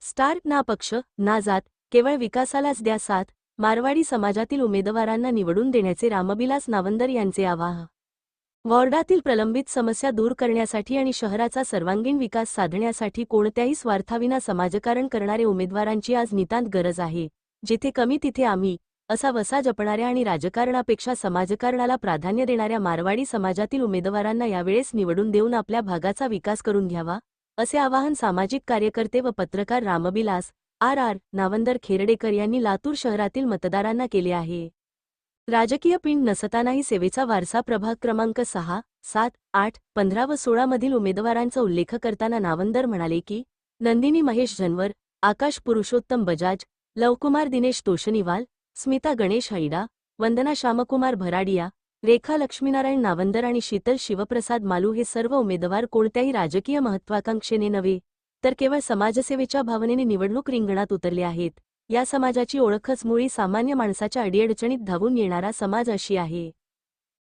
Star ना पक्ष ना जात, केवळ विकासालाच द्या साथ, मारवाडी समाजातील उमेदवारांना निवडून देण्याचे रामविलास नावंदर यांचे आवाहन. वॉर्डातील प्रलंबित समस्या दूर करण्यासाठी आणि शहराचा सर्वांगीण विकास साधण्यासाठी कोणत्याही स्वार्थाविना समाजकारण करणारे उमेदवारांची आज नितांत गरज आहे. जिथे कमी तिथे आम्ही असा वसा जपणाऱ्या आणि राजकारणापेक्षा समाजकारणाला प्राधान्य देणाऱ्या मारवाडी समाजातील उमेदवारांना यावेळेस निवडून देऊन आपल्या भागाचा विकास करून घ्यावा, असे आवाहन सामाजिक कार्यकर्ते व पत्रकार रामविलास नावंदर खेरडेकर यांनी लातूर शहरातील मतदारांना केले आहे. राजकीय पिंड नसतानाही सेवेचा वारसा प्रभाग क्रमांक 6, 7, 8, 15 व 16 मधील उमेदवारांचा उल्लेख करताना नावंदर म्हणाले की नंदिनी महेश जनवर, आकाश पुरुषोत्तम बजाज, लवकुमार दिनेश तोषणीवाल, स्मिता गणेश हैडा, वंदना श्यामकुमार भराडिया, रेखा लक्ष्मीनारायण नावंदर आणि शीतल शिवप्रसाद मालू हे सर्व उमेदवार कोणत्याही राजकीय महत्त्वाकांक्षेने नव्हे तर केवळ समाजसेवेच्या भावनेने निवडणूक रिंगणात उतरले आहेत. या समाजाची ओळखच मुळी सामान्य माणसाच्या अडीअडचणीत धावून येणारा समाज अशी आहे.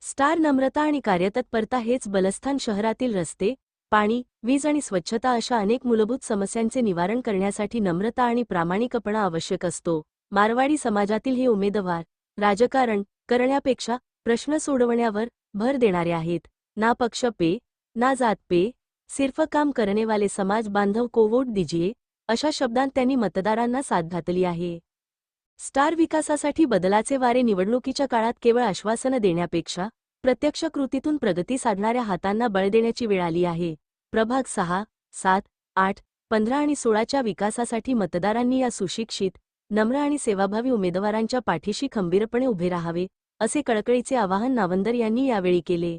स्टार नम्रता आणि कार्यतत्परता हेच बलस्थान. शहरातील रस्ते, पाणी, वीज आणि स्वच्छता अशा अनेक मूलभूत समस्यांचे निवारण करण्यासाठी नम्रता आणि प्रामाणिकपणा आवश्यक असतो. मारवाडी समाजातील हे उमेदवार राजकारण करण्यापेक्षा प्रश्न सोडवण्यावर भर देणारे आहेत. ना पक्ष पे ना जात पे, सिर्फ काम करने वाले समाज बांधव को वोट दीजिए, अशा शब्दांत त्यांनी मतदारांना साथ घातली आहे. स्टार विकासासाठी बदलाचे वारे निवडणुकीच्या काळात केवळ आश्वासनं देण्यापेक्षा प्रत्यक्ष कृतीतून प्रगती साधणाऱ्या हातांना बळ देण्याची वेळ आली आहे. प्रभाग 6, 7, 8, 15 आणि 16च्या विकासासाठी मतदारांनी या सुशिक्षित, नम्र आणि सेवाभावी उमेदवारांच्या पाठीशी खंबीरपणे उभे राहावे, असे कळकळीचे आवाहन नावंदर यांनी यावेळी केले.